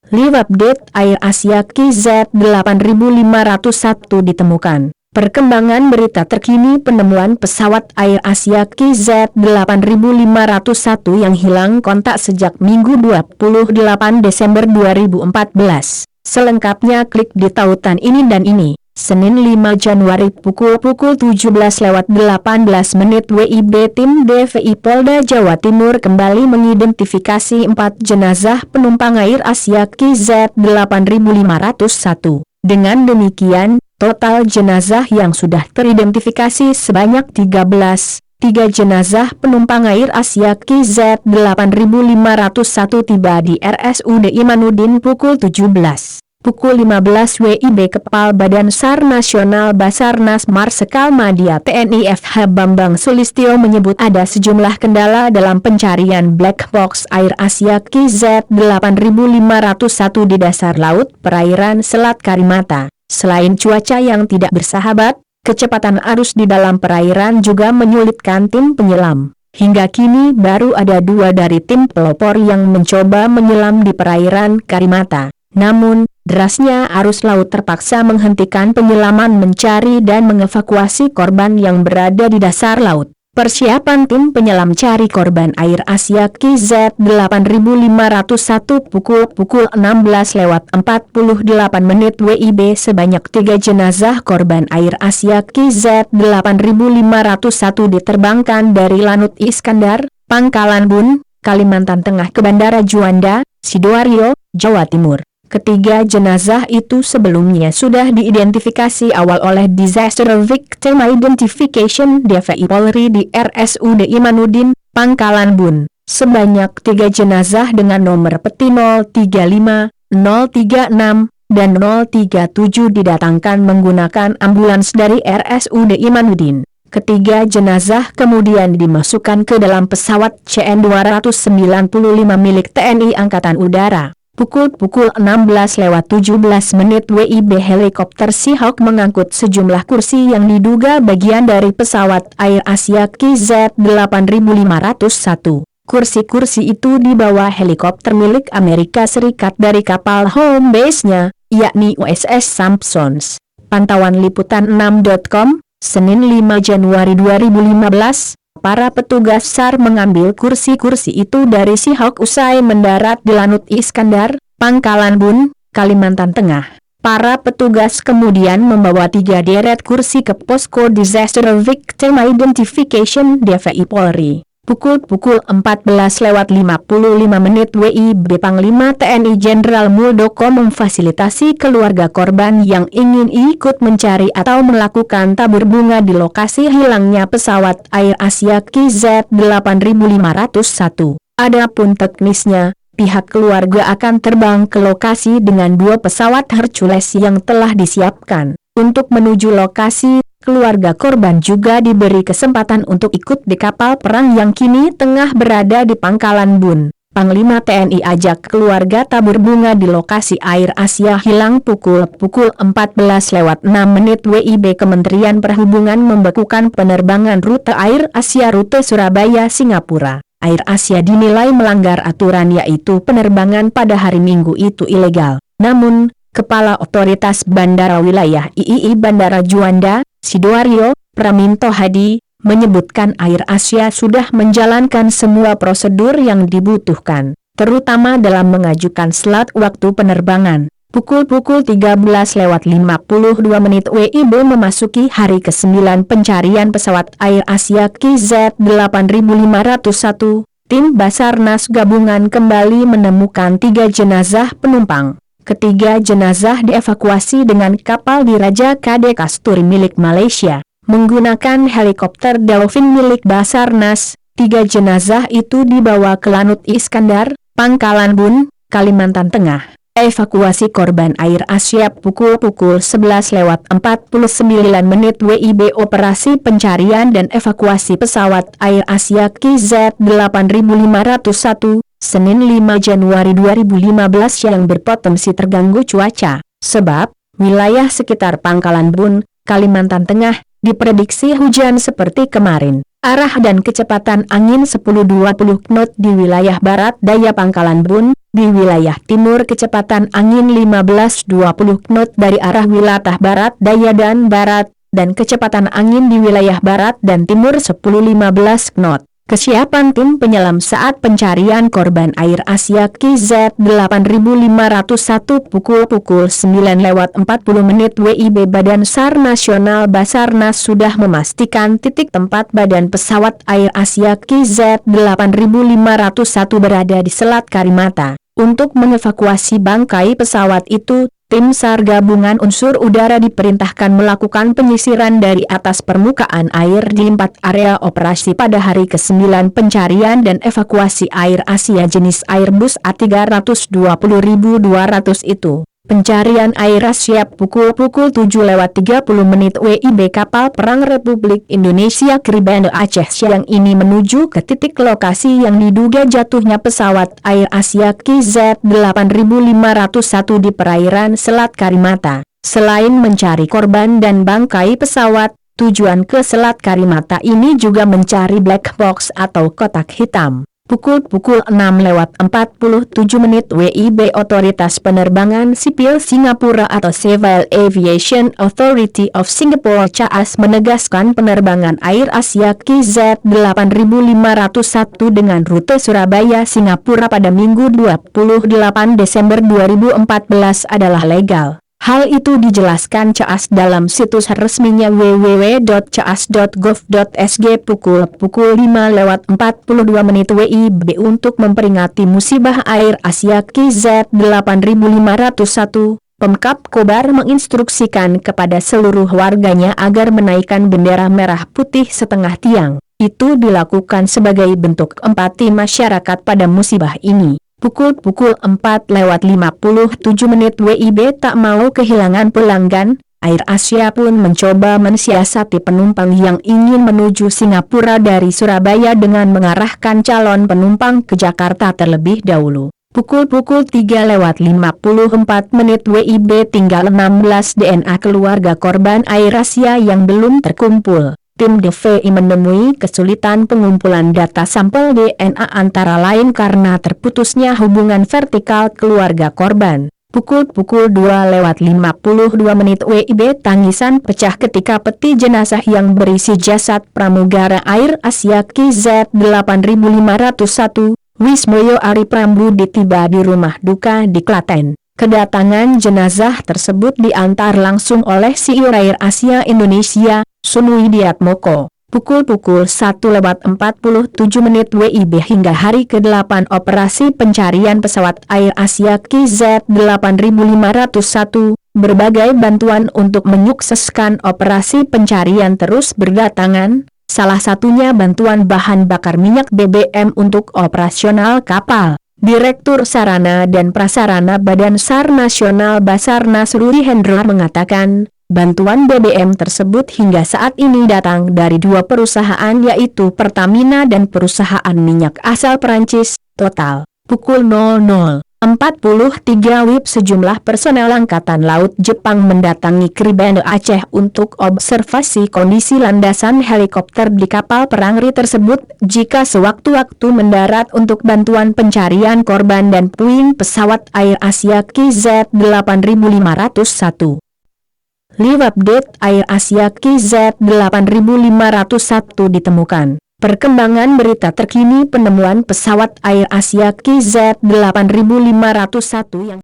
Live update Air Asia KZ8501 ditemukan. Perkembangan berita terkini penemuan pesawat Air Asia KZ8501 yang hilang kontak sejak Minggu 28 Desember 2014. Selengkapnya klik di tautan ini dan ini. Senin 5 Januari pukul 17:18 WIB tim DVI Polda Jawa Timur kembali mengidentifikasi 4 jenazah penumpang Air Asia KZ8501. Dengan demikian, total jenazah yang sudah teridentifikasi sebanyak 13. 3 jenazah penumpang Air Asia KZ8501 tiba di RSUD Imanuddin pukul 17. Pukul 15 WIB Kepala Badan SAR Nasional Basarnas Marsikal Madya TNI FH Bambang Sulistyo menyebut ada sejumlah kendala dalam pencarian black box Air Asia KZ8501 di dasar laut perairan Selat Karimata. Selain cuaca yang tidak bersahabat, kecepatan arus di dalam perairan juga menyulitkan tim penyelam. Hingga kini baru ada 2 dari tim pelopor yang mencoba menyelam di perairan Karimata. Namun, derasnya arus laut terpaksa menghentikan penyelaman mencari dan mengevakuasi korban yang berada di dasar laut. Persiapan tim penyelam cari korban Air Asia KZ8501 pukul 16:48 WIB sebanyak 3 jenazah korban Air Asia KZ8501 diterbangkan dari Lanut Iskandar, Pangkalan Bun, Kalimantan Tengah ke Bandara Juanda, Sidoarjo, Jawa Timur. Ketiga jenazah itu sebelumnya sudah diidentifikasi awal oleh Disaster Victim Identification DVI Polri di RSUD Imanuddin, Pangkalan Bun. Sebanyak 3 jenazah dengan nomor peti 035, 036, dan 037 didatangkan menggunakan ambulans dari RSUD Imanuddin. Ketiga jenazah kemudian dimasukkan ke dalam pesawat CN-295 milik TNI Angkatan Udara. Pukul 16:17 WIB helikopter Seahawk mengangkut sejumlah kursi yang diduga bagian dari pesawat Air Asia KZ8501. Kursi-kursi itu dibawa helikopter milik Amerika Serikat dari kapal home base-nya, yakni USS Sampsons. Pantauan liputan6.com, Senin 5 Januari 2015. Para petugas SAR mengambil kursi-kursi itu dari Seahawk usai mendarat di Lanut Iskandar, Pangkalan Bun, Kalimantan Tengah. Para petugas kemudian membawa 3 deret kursi ke posko Disaster Victim Identification DVI Polri. Pukul 14:55 WIB Panglima TNI Jenderal Muldoko memfasilitasi keluarga korban yang ingin ikut mencari atau melakukan tabur bunga di lokasi hilangnya pesawat Air Asia KZ8501. Adapun teknisnya, pihak keluarga akan terbang ke lokasi dengan 2 pesawat Hercules yang telah disiapkan. Untuk menuju lokasi, keluarga korban juga diberi kesempatan untuk ikut di kapal perang yang kini tengah berada di Pangkalan Bun. Panglima TNI ajak keluarga tabur bunga di lokasi Air Asia hilang pukul 14:06 WIB. Kementerian Perhubungan membekukan penerbangan rute Air Asia rute Surabaya-Singapura. Air Asia dinilai melanggar aturan yaitu penerbangan pada hari Minggu itu ilegal. Namun, Kepala Otoritas Bandara Wilayah III Bandara Juanda, Sidoarjo, Praminto Hadi, menyebutkan Air Asia sudah menjalankan semua prosedur yang dibutuhkan, terutama dalam mengajukan slot waktu penerbangan. Pukul 13:52 WIB memasuki hari ke-9 pencarian pesawat Air Asia KZ8501, tim Basarnas Gabungan kembali menemukan 3 jenazah penumpang. Ketiga jenazah dievakuasi dengan kapal Diraja KD Kasturi milik Malaysia. Menggunakan helikopter Dolphin milik Basarnas, 3 jenazah itu dibawa ke Lanut Iskandar, Pangkalan Bun, Kalimantan Tengah. Evakuasi korban Air Asia pukul 11:49 WIB. Operasi pencarian dan evakuasi pesawat Air Asia KZ8501, Senin 5 Januari 2015 yang berpotensi terganggu cuaca. Sebab, wilayah sekitar Pangkalan Bun, Kalimantan Tengah, diprediksi hujan seperti kemarin. arah dan kecepatan angin 10-20 knot di wilayah barat daya Pangkalan Bun, di wilayah timur kecepatan angin 15-20 knot dari arah wilayah barat daya dan kecepatan angin di wilayah barat dan timur 10-15 knot. Kesiapan tim penyelam saat pencarian korban Air Asia KZ 8501 pukul 9:40 WIB. Badan SAR Nasional Basarnas sudah memastikan titik tempat badan pesawat Air Asia KZ 8501 berada di Selat Karimata. Untuk mengevakuasi bangkai pesawat itu, tim SAR gabungan unsur udara diperintahkan melakukan penyisiran dari atas permukaan air di 4 area operasi pada hari ke-9 pencarian dan evakuasi Air Asia jenis Airbus A320.200 itu. Pencarian Air Asia pukul 7:30 WIB. Kapal Perang Republik Indonesia Kri Banda Aceh siang ini menuju ke titik lokasi yang diduga jatuhnya pesawat Air Asia KZ 8501 di perairan Selat Karimata. Selain mencari korban dan bangkai pesawat, tujuan ke Selat Karimata ini juga mencari black box atau kotak hitam. Pukul 6:47 WIB. Otoritas Penerbangan Sipil Singapura atau Civil Aviation Authority of Singapore CAAS menegaskan penerbangan Air Asia KZ 8501 dengan rute Surabaya-Singapura pada Minggu 28 Desember 2014 adalah legal. Hal itu dijelaskan CAAS dalam situs resminya www.caas.gov.sg pukul 5:42 WIB. Untuk memperingati musibah Air Asia KZ 8501, Pemkab Kobar menginstruksikan kepada seluruh warganya agar menaikkan bendera merah putih setengah tiang. Itu dilakukan sebagai bentuk empati masyarakat pada musibah ini. Pukul 4:57 WIB. Tak mau kehilangan pelanggan, Air Asia pun mencoba mensiasati penumpang yang ingin menuju Singapura dari Surabaya dengan mengarahkan calon penumpang ke Jakarta terlebih dahulu. Pukul 3:54 WIB. Tinggal 16 DNA keluarga korban Air Asia yang belum terkumpul. Tim DVI menemui kesulitan pengumpulan data sampel DNA antara lain karena terputusnya hubungan vertikal keluarga korban. Pukul 2:52 WIB. Tangisan pecah ketika peti jenazah yang berisi jasad pramugara Air Asia KZ 8501, Wismoyo Ari Prambudi tiba di rumah duka di Klaten. Kedatangan jenazah tersebut diantar langsung oleh CEO Air Asia Indonesia, Sun Widiatmoko. Pukul 1:47 WIB. Hingga hari ke-8 operasi pencarian pesawat Air Asia KZ 8501, berbagai bantuan untuk menyukseskan operasi pencarian terus berdatangan, salah satunya bantuan bahan bakar minyak BBM untuk operasional kapal. Direktur Sarana dan Prasarana Badan SAR Nasional Basarnas Rudi Hendra mengatakan, bantuan BBM tersebut hingga saat ini datang dari dua perusahaan yaitu Pertamina dan perusahaan minyak asal Perancis, Total. Pukul 00:43 WIB. Sejumlah personel Angkatan Laut Jepang mendatangi Kri Banda Aceh untuk observasi kondisi landasan helikopter di kapal perang RI tersebut jika sewaktu-waktu mendarat untuk bantuan pencarian korban dan puing pesawat Air Asia KZ 8501. Live update Air Asia KZ 8501 ditemukan. Perkembangan berita terkini penemuan pesawat Air Asia KZ 8501 yang